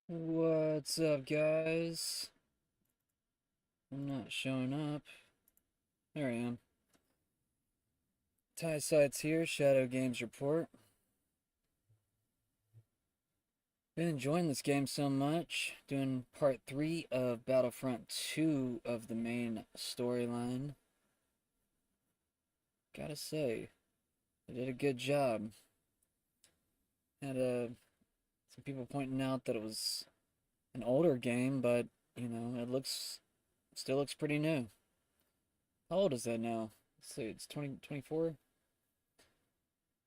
What's up, guys? I'm not showing up. There I am. Tie Sights here, Shadow Games Report. Been enjoying this game so much. Doing part 3 of Battlefront 2 of the main storyline. Gotta say, they did a good job. Had some people pointing out that it was an older game, but, it still looks pretty new. How old is that now? Let's see, it's 2024?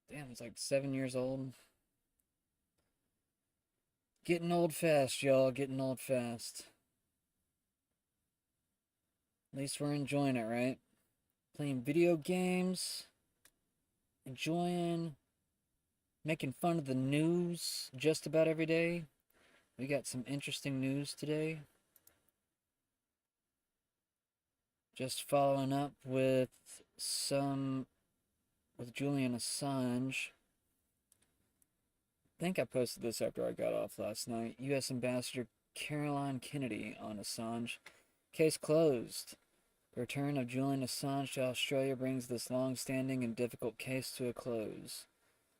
Damn, it's like 7 years old. Getting old fast, y'all. Getting old fast. At least we're enjoying it, right? Playing video games. Enjoying. Making fun of the news just about every day. We got some interesting news today. Just following up with Julian Assange. I think I posted this after I got off last night. U.S. Ambassador Caroline Kennedy on Assange. Case closed. The return of Julian Assange to Australia brings this long-standing and difficult case to a close.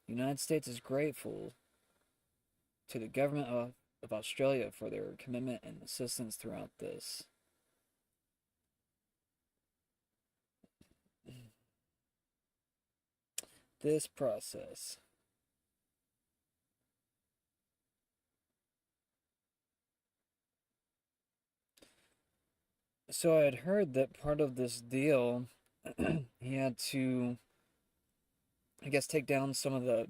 The United States is grateful to the government of Australia for their commitment and assistance throughout this process. So I had heard that part of this deal, he had to, I guess, take down some of the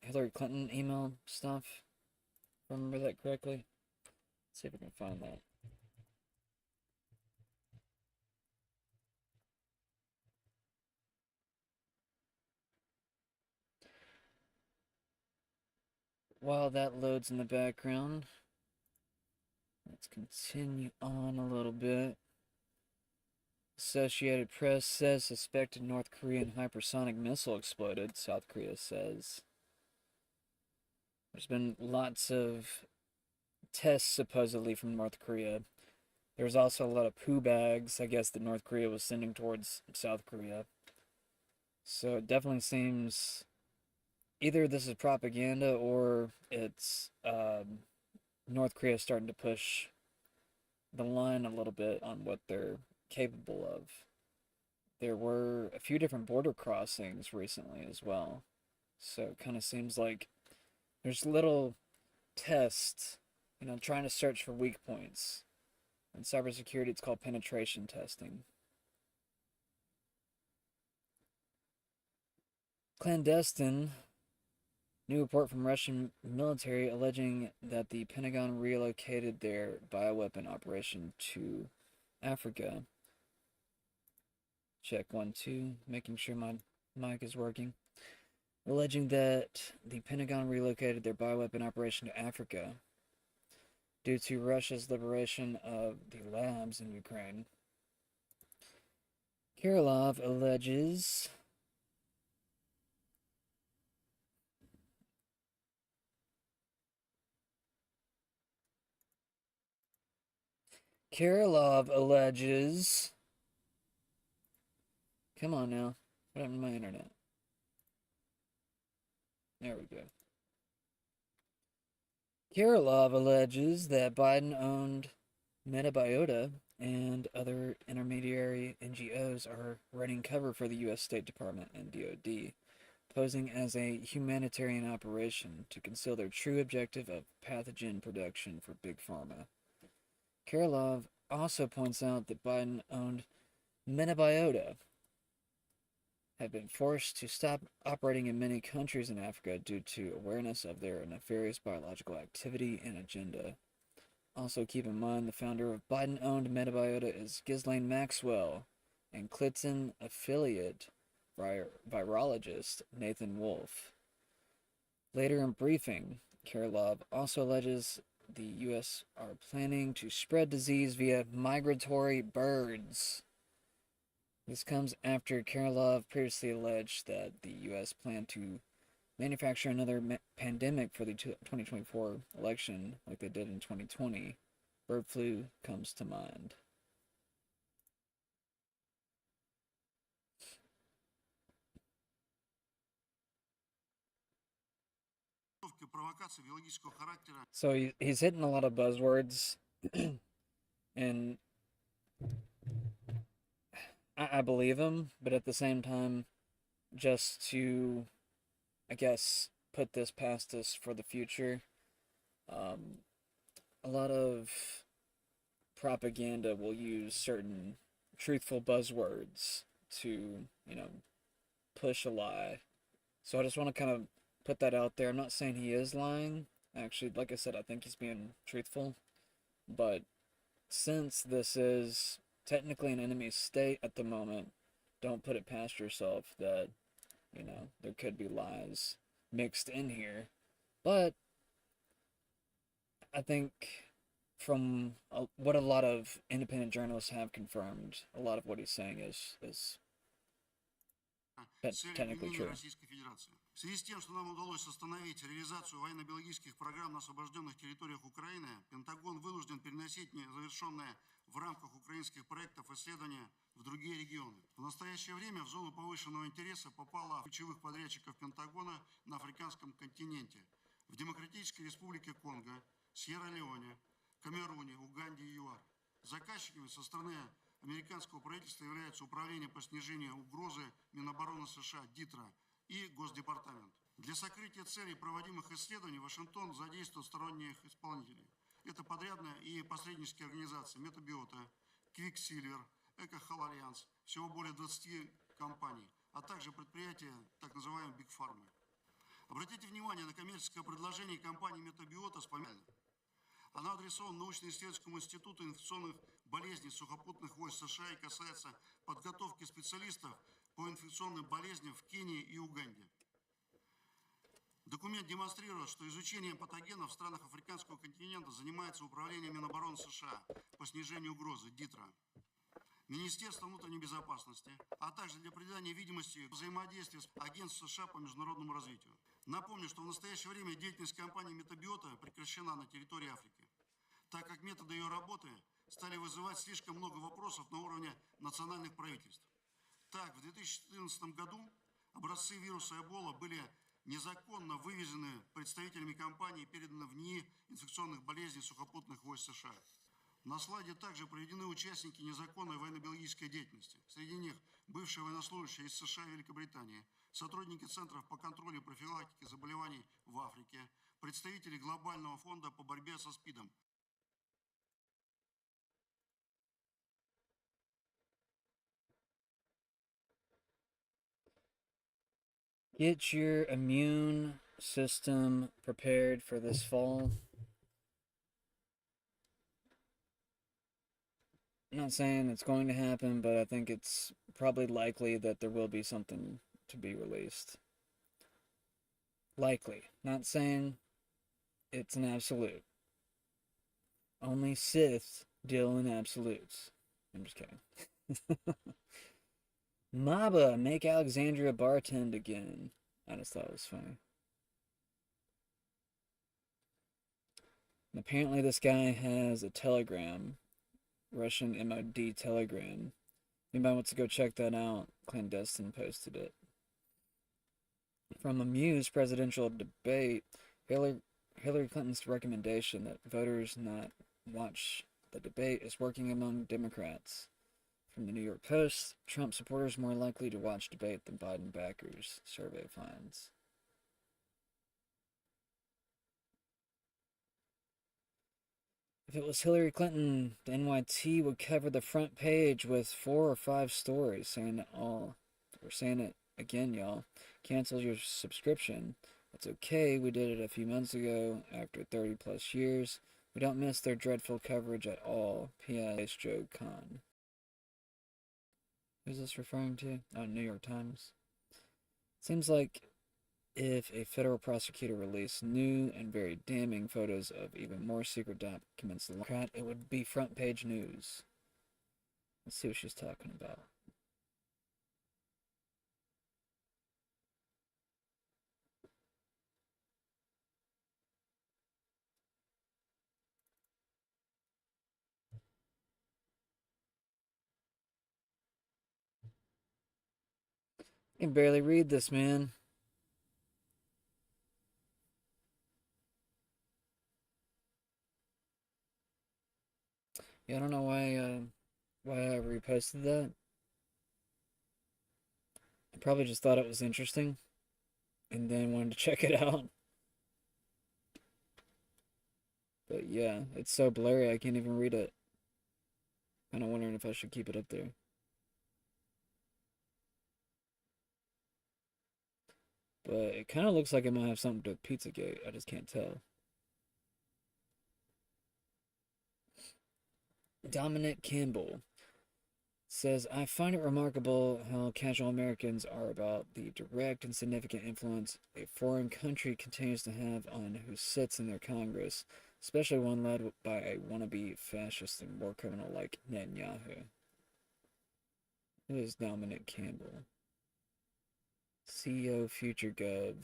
Hillary Clinton email stuff. If I remember that correctly. Let's see if I can find that. While that loads in the background, let's continue on a little bit. Associated Press says suspected North Korean hypersonic missile exploded, South Korea says. There's been lots of tests supposedly from North Korea. There's also a lot of poo bags, I guess, that North Korea was sending towards South Korea. So it definitely seems either this is propaganda or it's North Korea starting to push the line a little bit on what they're capable of. There were a few different border crossings recently as well. So it kind of seems like there's little tests, trying to search for weak points. In cybersecurity, it's called penetration testing. Clandestine. New report from Russian military alleging that the Pentagon relocated their bioweapon operation to Africa. Check 1, 2, making sure my mic is working. Alleging that the Pentagon relocated their bioweapon operation to Africa due to Russia's liberation of the labs in Ukraine. Kirilov alleges Kirilov alleges. Come on now. What happened to my internet? There we go. Kirilov alleges that Biden owned Metabiota and other intermediary NGOs are running cover for the U.S. State Department and DoD, posing as a humanitarian operation to conceal their true objective of pathogen production for Big Pharma. Kirilov also points out that Biden owned Metabiota had been forced to stop operating in many countries in Africa due to awareness of their nefarious biological activity and agenda. Also keep in mind the founder of Biden-owned Metabiota is Ghislaine Maxwell and Clinton affiliate virologist Nathan Wolfe. Later in briefing, Kirilov also alleges the U.S. are planning to spread disease via migratory birds. This comes after Kirilov previously alleged that the U.S. planned to manufacture another pandemic for the 2024 election like they did in 2020, bird flu comes to mind. So he's hitting a lot of buzzwords, and I believe him, but at the same time, just to, I guess, put this past us for the future, um, a lot of propaganda will use certain truthful buzzwords to, push a lie. So I just want to kind of put that out there. I'm not saying he is lying. Actually, like I said, I think he's being truthful. But since this is technically an enemy state at the moment, don't put it past yourself that, there could be lies mixed in here. But I think from what a lot of independent journalists have confirmed, a lot of what he's saying is technically true. В связи с тем, что нам удалось остановить реализацию военно-биологических программ на освобожденных территориях Украины, Пентагон вынужден переносить незавершенные в рамках украинских проектов исследования в другие регионы. В настоящее время в зону повышенного интереса попало ключевых подрядчиков Пентагона на африканском континенте, в Демократической Республике Конго, Сьерра-Леоне, Камеруне, Уганде и ЮАР. Заказчиками со стороны американского правительства являются Управление по снижению угрозы Минобороны США ДИТРА и Госдепартамент. Для сокрытия целей проводимых исследований Вашингтон задействует сторонних исполнителей. Это подрядные и посреднические организации Метабиота, Quicksilver, Эко-Холл-Альянс, всего более 20 компаний, а также предприятия так называемой Big Pharma. Обратите внимание на коммерческое предложение компании Метабиота с помянутым. Она адресована научно-исследовательскому институту инфекционных болезней сухопутных войск США и касается подготовки специалистов по инфекционным болезням в Кении и Уганде. Документ демонстрирует, что изучением патогенов в странах африканского континента занимается Управление Минобороны США по снижению угрозы ДИТРА, Министерство внутренней безопасности, а также для придания видимости взаимодействия с Агентством США по международному развитию. Напомню, что в настоящее время деятельность компании Метабиота прекращена на территории Африки, так как методы ее работы стали вызывать слишком много вопросов на уровне национальных правительств. Так, в 2014 году образцы вируса Эбола были незаконно вывезены представителями компании и переданы в НИИ инфекционных болезней сухопутных войск США. На слайде также приведены участники незаконной военно-биологической деятельности. Среди них бывшие военнослужащие из США и Великобритании, сотрудники Центров по контролю и профилактике заболеваний в Африке, представители Глобального фонда по борьбе со СПИДом. Get your immune system prepared for this fall. I'm not saying it's going to happen, but I think it's probably likely that there will be something to be released. Likely. Not saying it's an absolute. Only Siths deal in absolutes. I'm just kidding. Maba, make Alexandria bartend again. I just thought it was funny. And apparently this guy has a telegram. Russian MOD telegram. Anybody wants to go check that out? Clandestine posted it. From a Muse presidential debate, Hillary Clinton's recommendation that voters not watch the debate is working among Democrats. From the New York Post, Trump supporters more likely to watch debate than Biden backers, survey finds. If it was Hillary Clinton, the NYT would cover the front page with 4 or 5 stories saying it all. We're saying it again, y'all. Cancel your subscription. It's okay, we did it a few months ago, after 30 plus years. We don't miss their dreadful coverage at all. P.S. Joe Kahn. Who's this referring to? Oh, New York Times. Seems like if a federal prosecutor released new and very damning photos of even more secret documents, it would be front page news. Let's see what she's talking about. can barely read this, man. Yeah, I don't know why I reposted that. I probably just thought it was interesting and then wanted to check it out. But yeah, it's so blurry I can't even read it. Kind of wondering if I should keep it up there. But it kind of looks like it might have something to do with Pizzagate. I just can't tell. Dominic Campbell says, I find it remarkable how casual Americans are about the direct and significant influence a foreign country continues to have on who sits in their Congress, especially one led by a wannabe fascist and war criminal like Netanyahu. Who is Dominic Campbell? CEO Future Gov.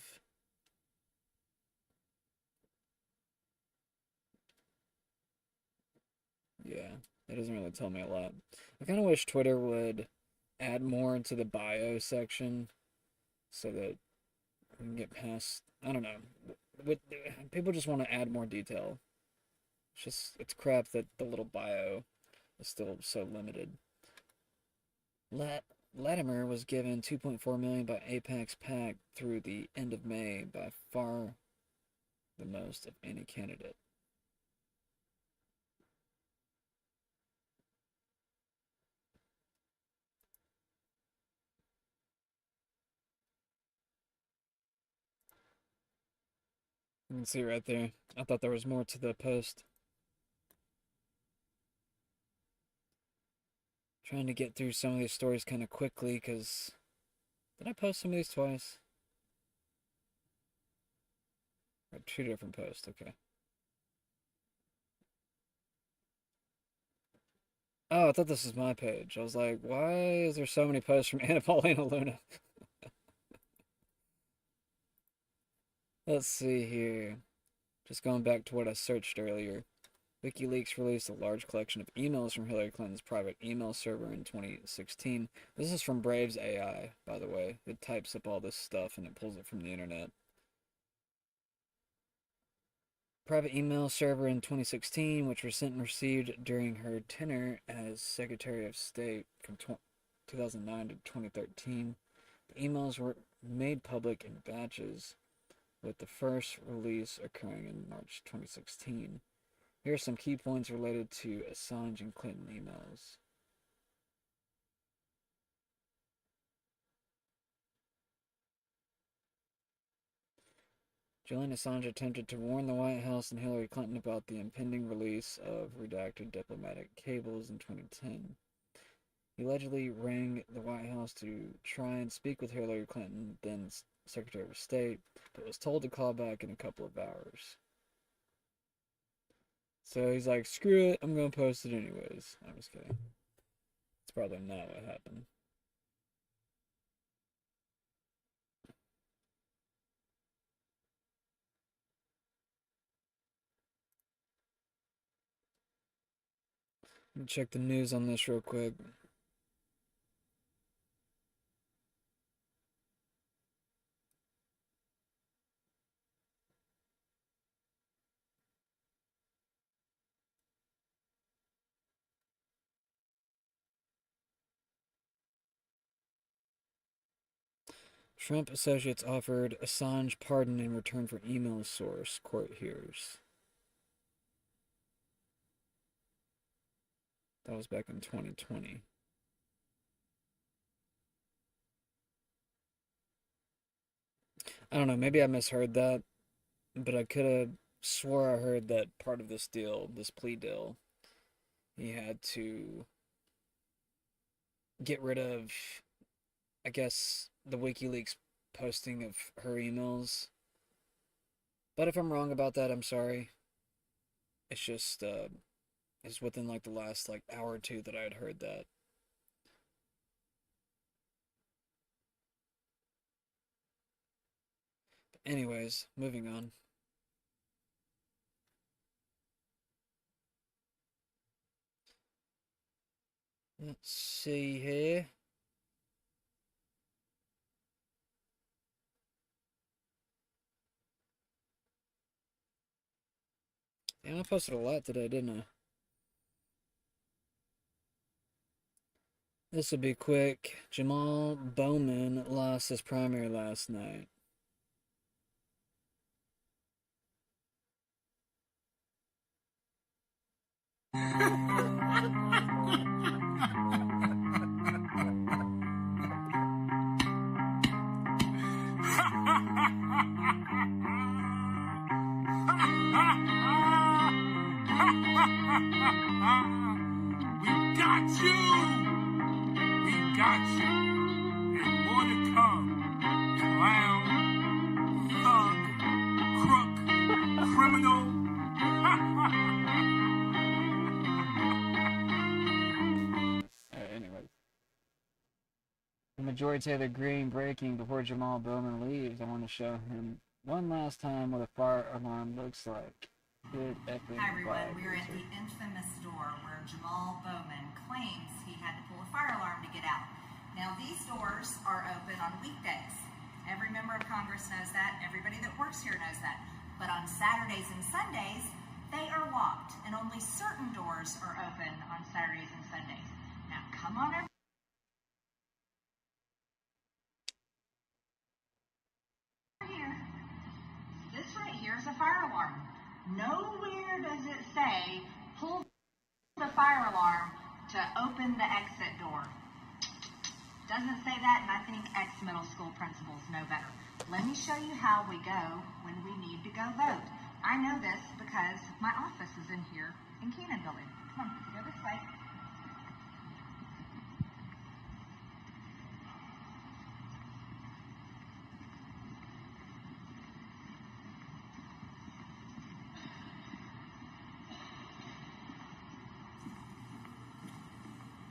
Yeah, that doesn't really tell me a lot. I kind of wish Twitter would add more into the bio section so that we can get past. I don't know. With, people just want to add more detail. It's crap that the little bio is still so limited. Latimer was given 2.4 million by Apex PAC through the end of May, by far the most of any candidate. You can see right there. I thought there was more to the post. Trying to get through some of these stories kind of quickly because did I post some of these twice? Or two different posts, okay. Oh, I thought this was my page. I was like, why is there so many posts from Anna Paulina Luna? Let's see here. Just going back to what I searched earlier. WikiLeaks released a large collection of emails from Hillary Clinton's private email server in 2016. This is from Braves AI, by the way. It types up all this stuff and it pulls it from the internet. Private email server in 2016, which was sent and received during her tenure as Secretary of State from 2009 to 2013. The emails were made public in batches, with the first release occurring in March 2016. Here are some key points related to Assange and Clinton emails. Julian Assange attempted to warn the White House and Hillary Clinton about the impending release of redacted diplomatic cables in 2010. He allegedly rang the White House to try and speak with Hillary Clinton, then Secretary of State, but was told to call back in a couple of hours. So he's like, screw it, I'm going to post it anyways. I'm just kidding. It's probably not what happened. Let me check the news on this real quick. Trump associates offered Assange pardon in return for email source, court hears. That was back in 2020. I don't know, maybe I misheard that, but I could have swore I heard that part of this deal, this plea deal, he had to get rid of, I guess, the WikiLeaks posting of her emails. But if I'm wrong about that, I'm sorry. It's just, it's within like the last like hour or two that I had heard that. But anyways, moving on. Let's see here. Damn, I posted a lot today, didn't I? This will be quick. Jamal Bowman lost his primary last night. We got you! We got you! And more to come. Clown, thug, crook, criminal. Alright, anyway. The majority Taylor Green breaking before Jamal Bowman leaves. I want to show him one last time what a fire alarm looks like. Good effing. Hi everyone, we are at the infamous door where Jamal Bowman claims he had to pull a fire alarm to get out. Now these doors are open on weekdays. Every member of Congress knows that. Everybody that works here knows that. But on Saturdays and Sundays, they are locked, and only certain doors are open on Saturdays and Sundays. Now come on everybody. Here. This right here is a fire alarm. Nowhere does it say pull the fire alarm to open the exit door. Doesn't say that, and I think ex-middle school principals know better. Let me show you how we go when we need to go vote. I know this because my office is in here in Keenan Building. Come on, let's go this way.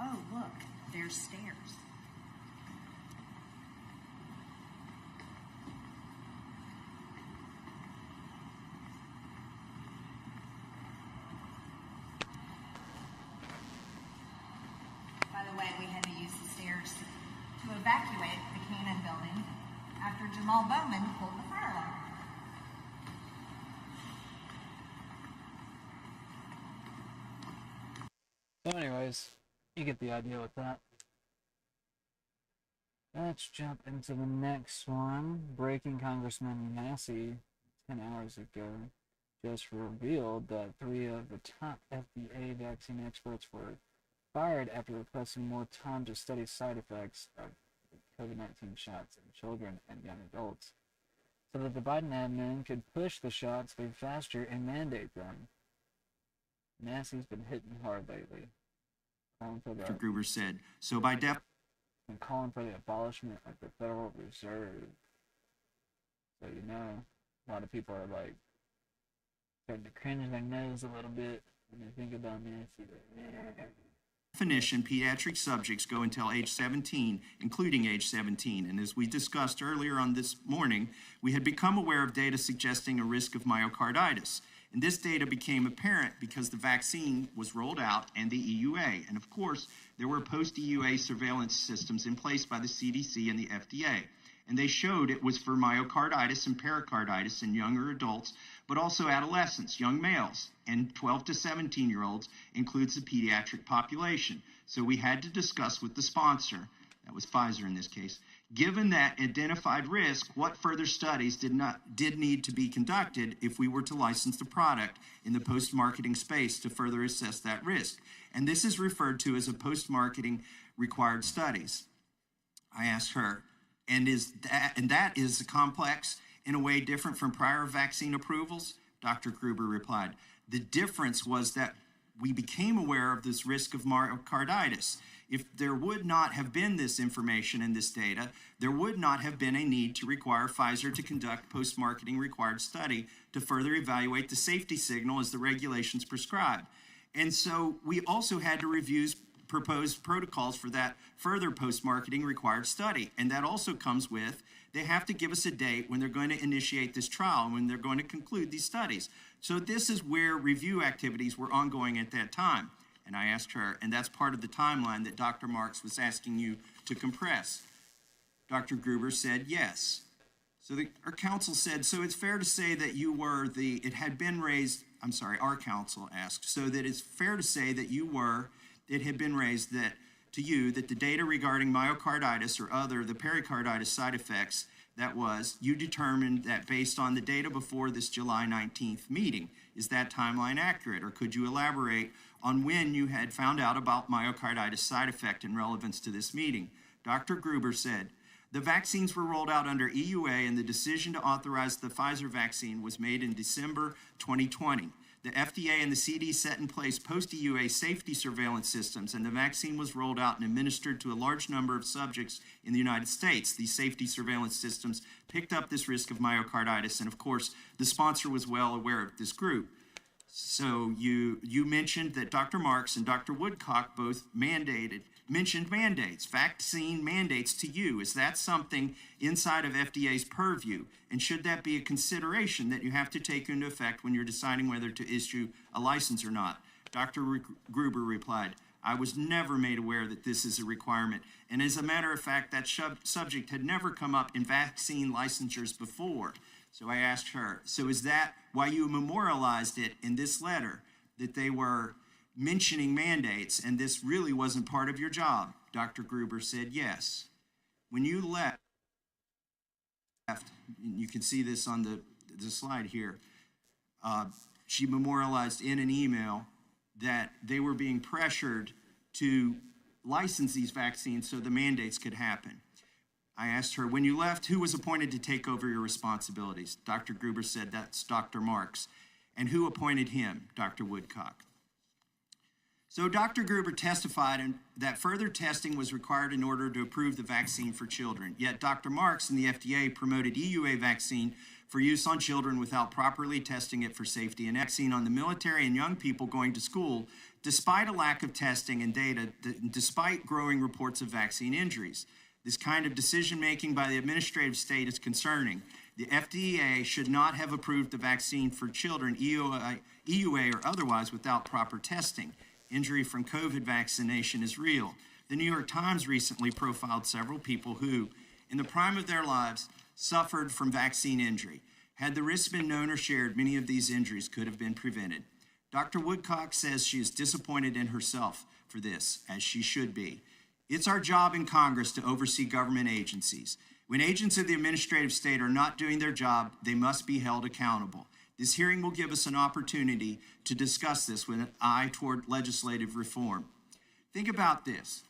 Oh, look, there's stairs. By the way, we had to use the stairs to evacuate the Keenan Building after Jamal Bowman pulled the fire alarm. So anyways, you get the idea with that. Let's jump into the next one. Breaking Congressman Massey 10 hours ago just revealed that 3 of the top FDA vaccine experts were fired after requesting more time to study side effects of COVID-19 shots in children and young adults, so that the Biden admin could push the shots way faster and mandate them. Massey's been hitting hard lately, calling for Dr. Gruber said. So by and calling for the abolishment of the Federal Reserve. So you know, a lot of people are like starting to cringe their nose a little bit when they think about Massey. definition, pediatric subjects go until age 17, including age 17. And as we discussed earlier on this morning, we had become aware of data suggesting a risk of myocarditis. And this data became apparent because the vaccine was rolled out and the EUA. And of course, there were post-EUA surveillance systems in place by the CDC and the FDA. And they showed it was for myocarditis and pericarditis in younger adults, but also adolescents, young males, and 12 to 17-year-olds includes the pediatric population. So we had to discuss with the sponsor, that was Pfizer in this case, given that identified risk, what further studies did need to be conducted if we were to license the product in the post-marketing space to further assess that risk. And this is referred to as a post-marketing required studies. I asked her, and that is complex in a way different from prior vaccine approvals? Dr. Gruber replied, the difference was that we became aware of this risk of myocarditis. If there would not have been this information and this data, there would not have been a need to require Pfizer to conduct post-marketing required study to further evaluate the safety signal as the regulations prescribe. And so we also had to review proposed protocols for that further post-marketing required study. And that also comes with, they have to give us a date when they're going to initiate this trial and when they're going to conclude these studies. So this is where review activities were ongoing at that time. And I asked her, and that's part of the timeline that Dr. Marks was asking you to compress. Dr. Gruber said yes. So our counsel said, so it's fair to say that you were it had been raised, I'm sorry, our counsel asked, so that it's fair to say that it had been raised that to you that the data regarding myocarditis or other, the pericarditis side effects, that was, you determined that based on the data before this July 19th meeting. Is that timeline accurate? Or could you elaborate on when you had found out about myocarditis side effect in relevance to this meeting? Dr. Gruber said, the vaccines were rolled out under EUA and the decision to authorize the Pfizer vaccine was made in December 2020. The FDA and the CD set in place post-EUA safety surveillance systems, and the vaccine was rolled out and administered to a large number of subjects in the United States. These safety surveillance systems picked up this risk of myocarditis, and of course, the sponsor was well aware of this group. So you mentioned that Dr. Marks and Dr. Woodcock both mentioned mandates, vaccine mandates to you. Is that something inside of FDA's purview? And should that be a consideration that you have to take into effect when you're deciding whether to issue a license or not? Dr. Gruber replied, I was never made aware that this is a requirement. And as a matter of fact, that subject had never come up in vaccine licensures before. So I asked her, so is that why you memorialized it in this letter, that they were mentioning mandates and this really wasn't part of your job? Dr. Gruber said yes. When you left, you can see this on the slide here, she memorialized in an email that they were being pressured to license these vaccines so the mandates could happen. I asked her, when you left, who was appointed to take over your responsibilities? Dr. Gruber said, that's Dr. Marks. And who appointed him? Dr. Woodcock. So Dr. Gruber testified that further testing was required in order to approve the vaccine for children. Yet Dr. Marks and the FDA promoted EUA vaccine for use on children without properly testing it for safety and vaccine on the military and young people going to school, despite a lack of testing and data, despite growing reports of vaccine injuries. This kind of decision-making by the administrative state is concerning. The FDA should not have approved the vaccine for children, EUA or otherwise, without proper testing. Injury from COVID vaccination is real. The New York Times recently profiled several people who, in the prime of their lives, suffered from vaccine injury. Had the risks been known or shared, many of these injuries could have been prevented. Dr. Woodcock says she is disappointed in herself for this, as she should be. It's our job in Congress to oversee government agencies. When agents of the administrative state are not doing their job, they must be held accountable. This hearing will give us an opportunity to discuss this with an eye toward legislative reform. Think about this.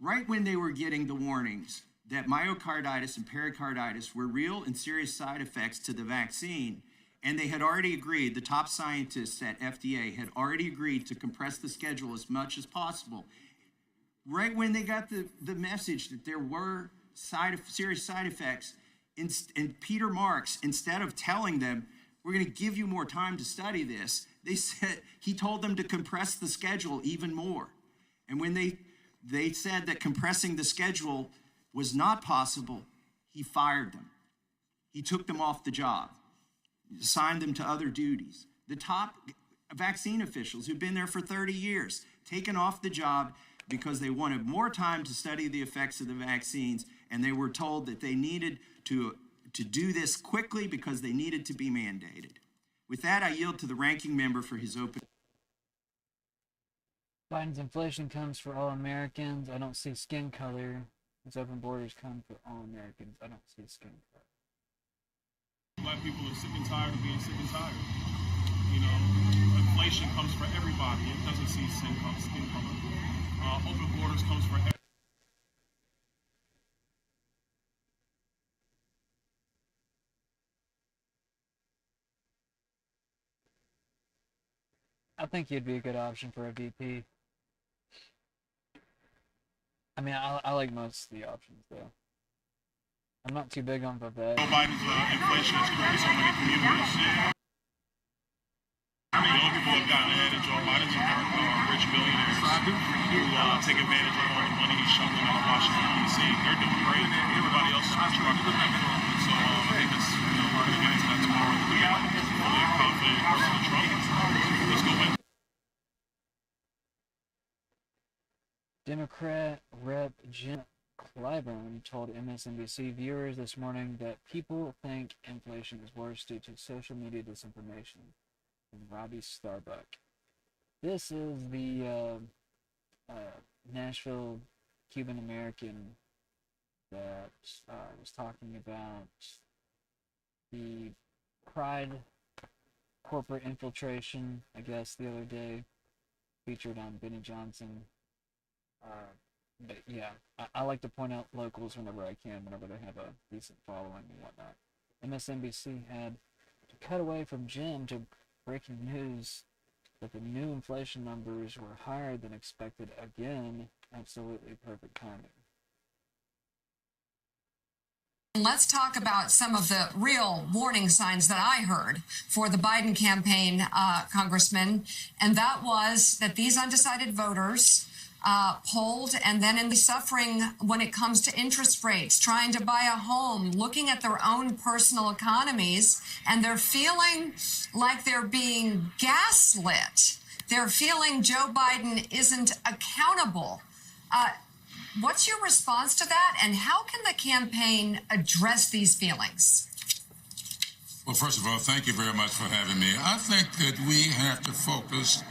Right when they were getting the warnings that myocarditis and pericarditis were real and serious side effects to the vaccine, and they had already agreed, the top scientists at FDA had already agreed to compress the schedule as much as possible. Right when they got the message that there were serious side effects, and Peter Marks, instead of telling them, we're going to give you more time to study this, he told them to compress the schedule even more. And when they said that compressing the schedule was not possible, he fired them. He took them off the job, assigned them to other duties. The top vaccine officials who've been there for 30 years, taken off the job because they wanted more time to study the effects of the vaccines, and they were told that they needed to do this quickly because they needed to be mandated. With that, I yield to the ranking member for his opening. Biden's inflation comes for all Americans. I don't see skin color. His open borders come for all Americans. I don't see skin color. Black people are sick and tired of being sick and tired. You know, inflation comes for everybody. It doesn't see skin color. Open borders comes for everybody. I think you'd be a good option for a VP. I mean, I like most of the options, though. I'm not too big on Vivek. Joe Biden's inflation has killed so many communities. I mean, the only people who have gotten ahead of Joe Biden's are rich billionaires who take advantage of all the money he's shoveling out of Washington, D.C. They're doing great. Everybody else is struggling. So I think that's, we're going to get into that tomorrow. I'm really confident in President Trump. Let's go win. Democrat Rep. Jim Clyburn told MSNBC viewers this morning that people think inflation is worse due to social media disinformation. And Robbie Starbuck. This is the Nashville Cuban American that was talking about the Pride corporate infiltration, I guess, the other day, featured on Benny Johnson. But yeah, I like to point out locals whenever I can, whenever they have a decent following and whatnot. MSNBC had to cut away from Jim to breaking news that the new inflation numbers were higher than expected again. Absolutely perfect timing. Let's talk about some of the real warning signs that I heard for the Biden campaign, Congressman, and that was that these undecided voters polled and then in the suffering when it comes to interest rates, trying to buy a home, looking at their own personal economies, and they're feeling like they're being gaslit. They're feeling Joe Biden isn't accountable. What's your response to that, and how can the campaign address these feelings? Well, first of all, thank you very much for having me. I think that we have to focus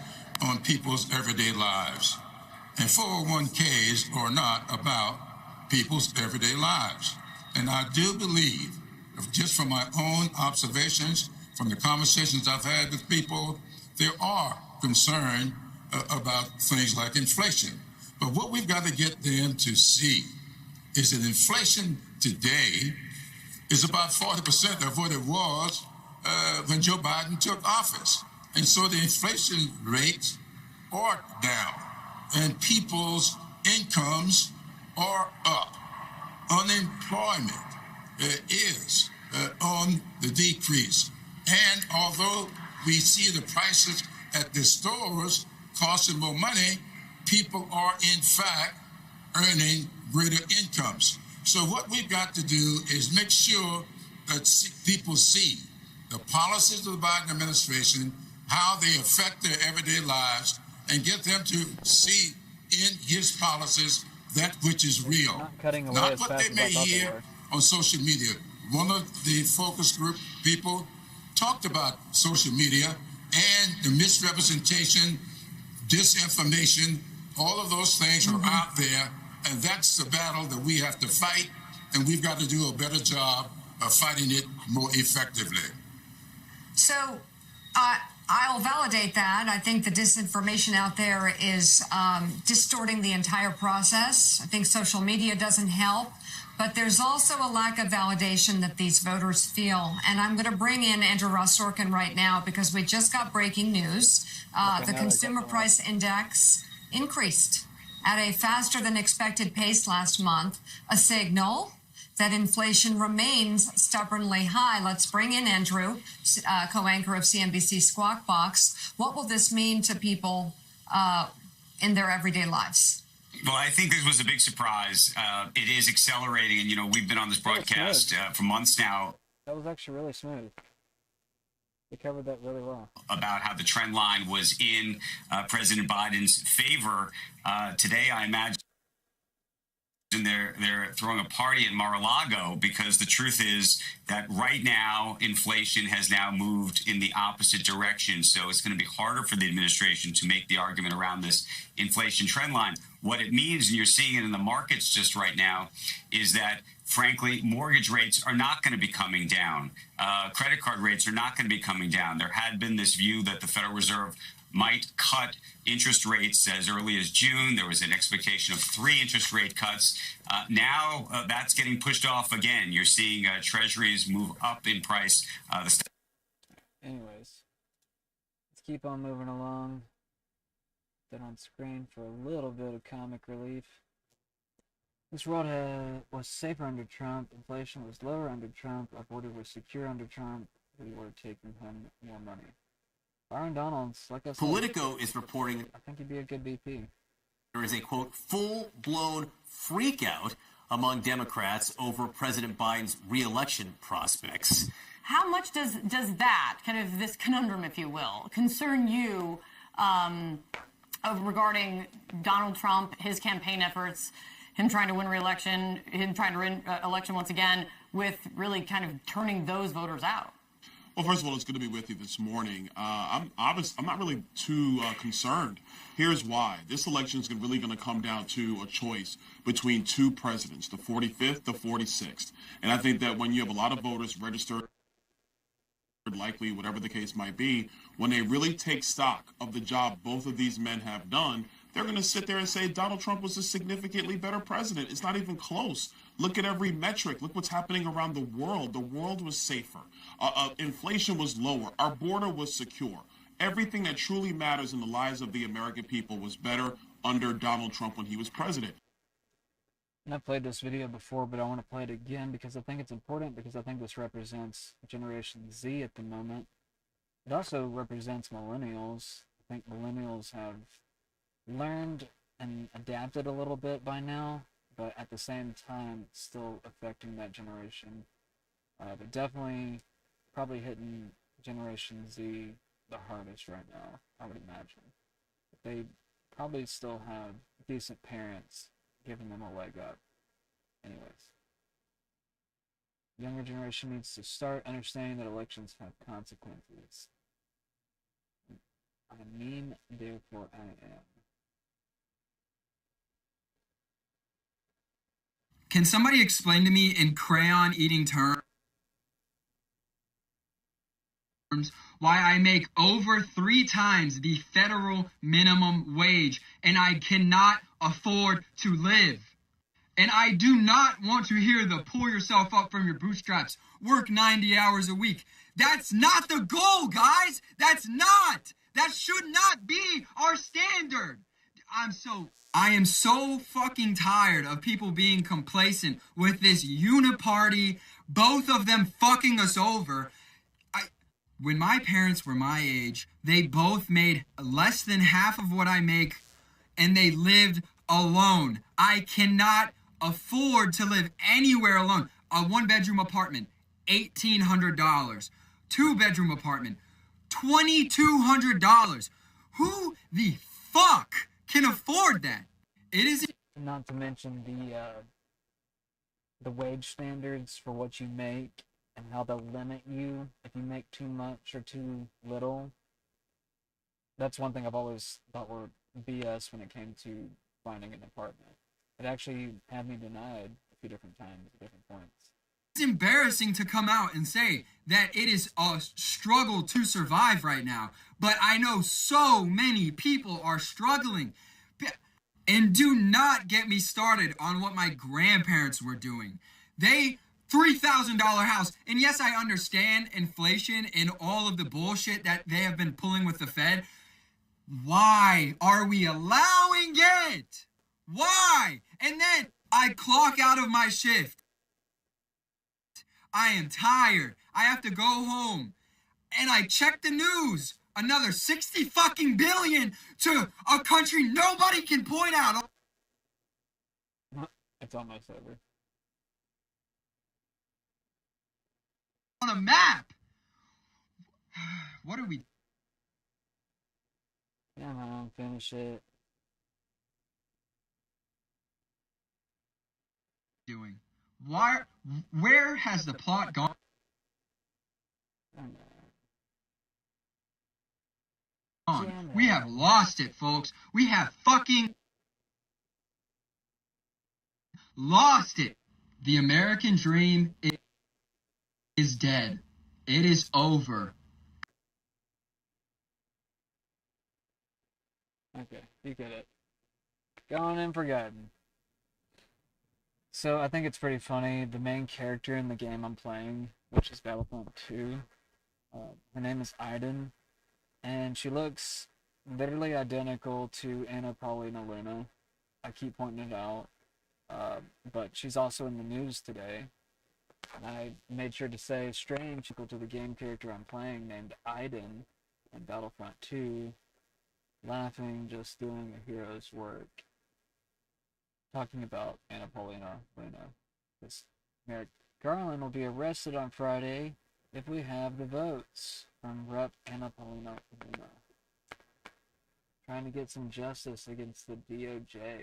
on people's everyday lives. And 401ks are not about people's everyday lives. And I do believe, just from my own observations, from the conversations I've had with people, there are concerns about things like inflation. But what we've got to get them to see is that inflation today is about 40% of what it was when Joe Biden took office. And so the inflation rates are down and people's incomes are up. Unemployment is on the decrease. And although we see the prices at the stores costing more money, people are in fact earning greater incomes. So what we've got to do is make sure that people see the policies of the Biden administration, how they affect their everyday lives, and get them to see in his policies that which is real, not what they may hear on social media. One of the focus group people talked about social media and the misrepresentation, disinformation, all of those things are out there, and that's the battle that we have to fight, and we've got to do a better job of fighting it more effectively. So I'll validate that. I think the disinformation out there is distorting the entire process. I think social media doesn't help. But there's also a lack of validation that these voters feel. And I'm going to bring in Andrew Ross Sorkin right now because we just got breaking news. The Consumer Price Index increased at a faster than expected pace last month, a signal that inflation remains stubbornly high. Let's bring in Andrew, co-anchor of CNBC Squawk Box. What will this mean to people in their everyday lives? Well, I think this was a big surprise. It is accelerating, and, you know, we've been on this broadcast for months now. That was actually really smooth. They covered that really well. About how the trend line was in President Biden's favor. Today, I imagine they're throwing a party at Mar-a-Lago because the truth is that right now inflation has now moved in the opposite direction. So it's going to be harder for the administration to make the argument around this inflation trend line. What it means, and you're seeing it in the markets just right now, is that frankly, mortgage rates are not going to be coming down. Credit card rates are not going to be coming down. There had been this view that the Federal Reserve might cut interest rates as early as June. There was an expectation of 3 interest rate cuts. Now that's getting pushed off again. You're seeing treasuries move up in price. Anyways, let's keep on moving along. Been on screen for a little bit of comic relief. This world was safer under Trump. Inflation was lower under Trump. Our border was secure under Trump. We were taking home more money. Byron Donalds, like I said, Politico is reporting I think he'd be a good VP. there is a, quote, full-blown freakout among Democrats over President Biden's re-election prospects. How much does that, kind of this conundrum, if you will, concern you regarding Donald Trump, his campaign efforts? him trying to win re-election, him trying to win election once again, with really kind of turning those voters out? Well, first of all, it's good to be with you this morning. I'm not really too concerned. Here's why. This election is really going to come down to a choice between two presidents, the 45th, the 46th. And I think that when you have a lot of voters registered, likely, whatever the case might be, when they really take stock of the job both of these men have done, they're going to sit there and say Donald Trump was a significantly better president. It's not even close. Look at every metric. Look what's happening around the world. The world was safer. Inflation was lower. Our border was secure. Everything that truly matters in the lives of the American people was better under Donald Trump when he was president. And I've played this video before, but I want to play it again because I think it's important, because I think this represents Generation Z at the moment. It also represents millennials. I think millennials have learned and adapted a little bit by now, but at the same time, still affecting that generation. But definitely probably hitting Generation Z the hardest right now, I would imagine. But they probably still have decent parents giving them a leg up. Anyways. Younger generation needs to start understanding that elections have consequences. I mean, therefore I am. Can somebody explain to me in crayon eating terms why I make over 3 times the federal minimum wage and I cannot afford to live? And I do not want to hear the pull yourself up from your bootstraps, work 90 hours a week. That's not the goal, guys. That's not. That should not be our standard. I am so fucking tired of people being complacent with this uniparty, both of them fucking us over. When my parents were my age, they both made less than half of what I make, and they lived alone. I cannot afford to live anywhere alone. A 1-bedroom apartment, $1,800. 2-bedroom apartment, $2,200. Who the fuck can afford that? It is not to mention the wage standards for what you make and how they'll limit you if you make too much or too little. That's one thing I've always thought were BS when it came to finding an apartment. It actually had me denied a few different times at different points. It's embarrassing to come out and say that it is a struggle to survive right now, but I know so many people are struggling. And do not get me started on what my grandparents were doing. They $3,000 house. And yes, I understand inflation and all of the bullshit that they have been pulling with the Fed. Why are we allowing it? Why? And then I clock out of my shift. I am tired. I have to go home. And I check the news. Another 60 fucking billion to a country nobody can point out. It's almost over. On a map. What are we Come on, finish it. doing? Where has the plot gone? We have lost it, folks. We have fucking lost it. The American dream is dead. It is over. Okay, you get it. Gone and forgotten. So I think it's pretty funny. The main character in the game I'm playing, which is Battlefront 2, her name is Aiden, and she looks literally identical to Anna Paulina Luna. I keep pointing it out. But she's also in the news today. And I made sure to say strange equal to the game character I'm playing named Aiden in Battlefront 2, laughing, just doing a hero's work. Talking about Anna Paulina Luna. This Merrick Garland will be arrested on Friday if we have the votes from Rep. Anna Paulina Luna. Trying to get some justice against the DOJ.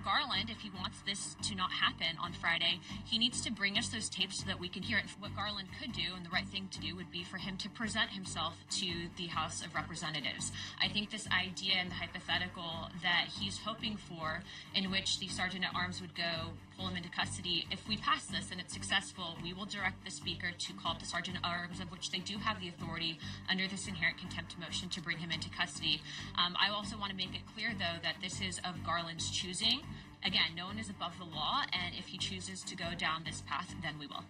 Garland, if he wants this to not happen on Friday, he needs to bring us those tapes so that we can hear it. What Garland could do, and the right thing to do, would be for him to present himself to the House of Representatives. I think this idea and the hypothetical that he's hoping for, in which the Sergeant-at-Arms would go pull him into custody, if we pass this and it's successful, we will direct the Speaker to call up the Sergeant-at-Arms, of which they do have the authority under this inherent contempt motion to bring him into custody. I also want to make it clear, though, that this is of Garland's choosing. Again, no one is above the law, and if he chooses to go down this path, then we will.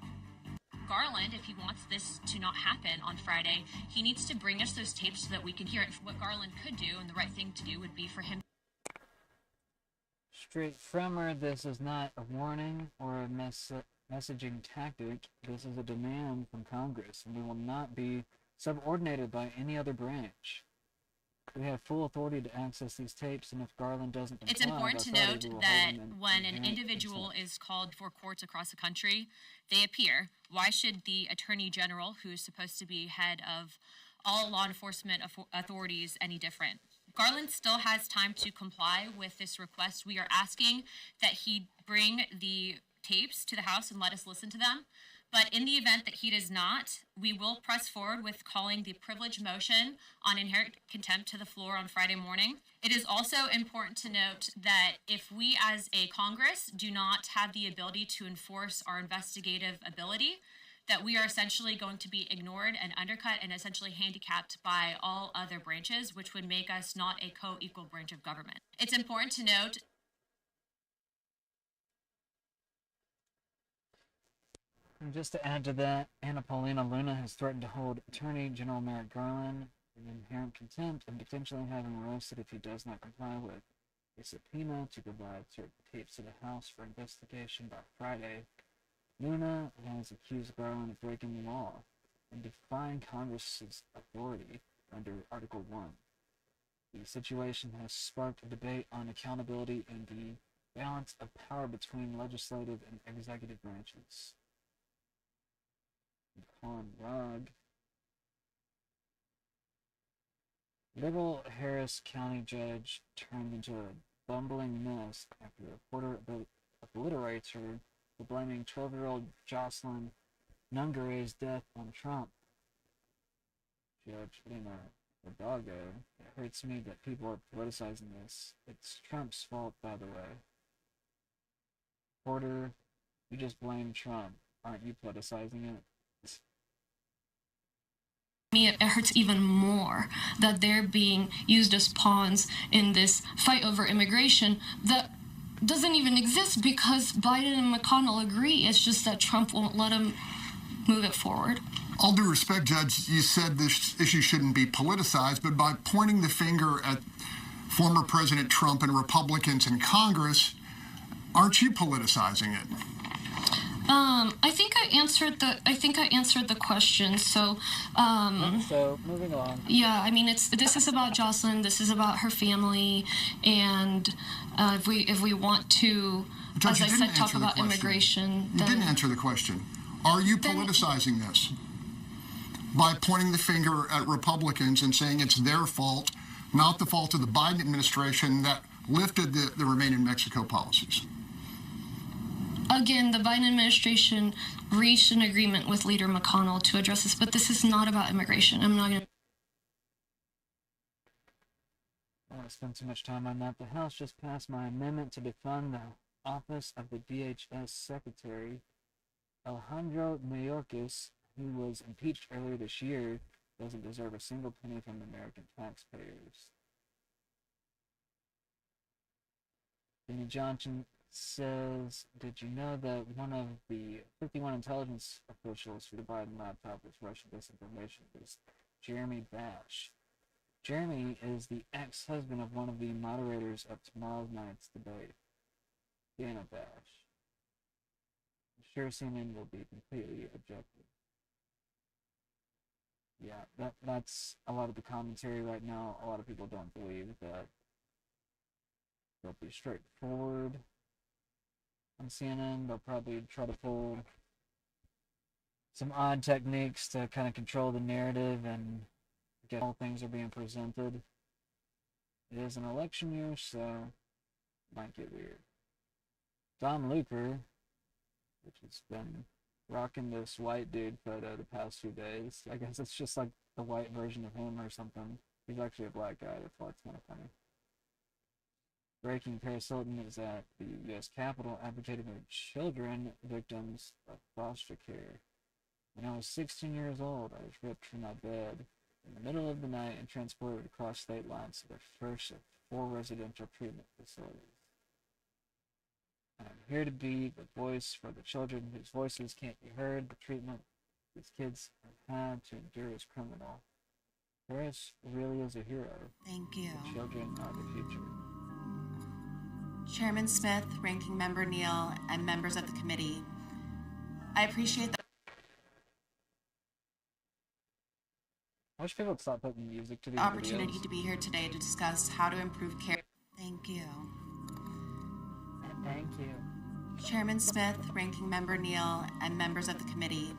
Garland, if he wants this to not happen on Friday, he needs to bring us those tapes so that we can hear it. What Garland could do, and the right thing to do, would be for him. Straight from her, this is not a warning or a messaging tactic. This is a demand from Congress, and we will not be subordinated by any other branch. We have full authority to access these tapes, and if Garland doesn't comply, it's important to by Friday, note we will that hold him in when an inherent individual contempt. is called before courts across the country, they appear. Why should the Attorney General, who is supposed to be head of all law enforcement authorities, any different? Garland still has time to comply with this request. We are asking that he bring the tapes to the House and let us listen to them. But in the event that he does not, we will press forward with calling the privilege motion on inherent contempt to the floor on Friday morning. It is also important to note that if we as a Congress do not have the ability to enforce our investigative ability, that we are essentially going to be ignored and undercut and essentially handicapped by all other branches, which would make us not a co-equal branch of government. It's important to note. And just to add to that, Anna Paulina Luna has threatened to hold Attorney General Merrick Garland in inherent contempt and potentially have him arrested if he does not comply with a subpoena to provide certain tapes to the House for investigation by Friday. Luna has accused Garland of breaking the law and defying Congress's authority under Article 1. The situation has sparked a debate on accountability and the balance of power between legislative and executive branches. Con Rog. Liberal Harris County judge turned into a bumbling mess after a reporter obliterates her for blaming 12-year-old Jocelyn Nungare's death on Trump. Judge Lena Hidalgo, it hurts me that people are politicizing this. It's Trump's fault, by the way. Reporter, you just blame Trump. Aren't you politicizing it? Me, it hurts even more that they're being used as pawns in this fight over immigration that doesn't even exist because Biden and McConnell agree. It's just that Trump won't let him move it forward. All due respect, Judge, you said this issue shouldn't be politicized, but by pointing the finger at former President Trump and Republicans in Congress, aren't you politicizing it? I think I answered the question. So, so moving on. Yeah, I mean, this is about Jocelyn. This is about her family, and if we want to, Judge, as I said, talk about immigration. You didn't answer the question. Are you politicizing this by pointing the finger at Republicans and saying it's their fault, not the fault of the Biden administration that lifted the Remain in Mexico policies? Again, the Biden administration reached an agreement with Leader McConnell to address this, but this is not about immigration. I'm not going to... I don't want to spend too much time on that. The House just passed my amendment to defund the office of the DHS Secretary. Alejandro Mayorkas, who was impeached earlier this year, doesn't deserve a single penny from American taxpayers. Benny Johnson says, did you know that one of the 51 intelligence officials for the Biden laptop with Russian disinformation was Jeremy Bash? Jeremy is the ex-husband of one of the moderators of tomorrow night's debate, Dana Bash. I'm sure CNN will be completely objective. Yeah, that's a lot of the commentary right now. A lot of people don't believe that they'll be straightforward on CNN. They'll probably try to pull some odd techniques to kind of control the narrative and get how things are being presented. It is an election year, so it might get weird. Don Luker, which has been rocking this white dude photo the past few days. I guess it's just like the white version of him or something. He's actually a black guy, that's why it's kind of funny. Breaking: Paris Hilton is at the U.S. Capitol advocating for children victims of foster care. When I was 16 years old, I was ripped from my bed in the middle of the night and transported across state lines to the first of 4 residential treatment facilities. I'm here to be the voice for the children whose voices can't be heard. The treatment these kids have had to endure is criminal. Paris really is a hero. Thank you. The children are the future. Chairman Smith, Ranking Member Neal, and members of the committee, I appreciate the I wish people would stop putting music to these opportunity videos. to be here today to discuss how to improve care. Thank you. Thank you. Chairman Smith, Ranking Member Neal, and members of the committee,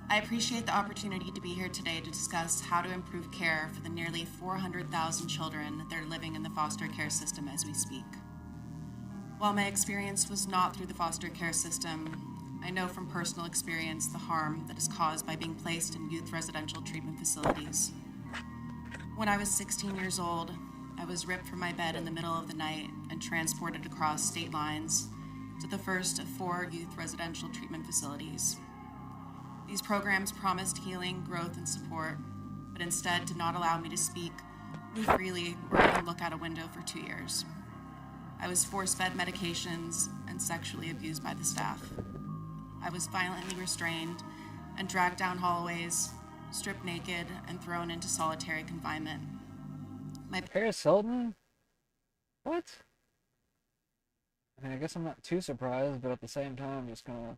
I appreciate the opportunity to be here today to discuss how to improve care for the nearly 400,000 children that are living in the foster care system as we speak. While my experience was not through the foster care system, I know from personal experience the harm that is caused by being placed in youth residential treatment facilities. When I was 16 years old, I was ripped from my bed in the middle of the night and transported across state lines to the first of 4 youth residential treatment facilities. These programs promised healing, growth, and support, but instead did not allow me to speak, move freely, or even look out a window for 2 years. I was force-fed medications and sexually abused by the staff. I was violently restrained and dragged down hallways, stripped naked, and thrown into solitary confinement. Paris Hilton? What? I mean, I guess I'm not too surprised, but at the same time, I'm just kind of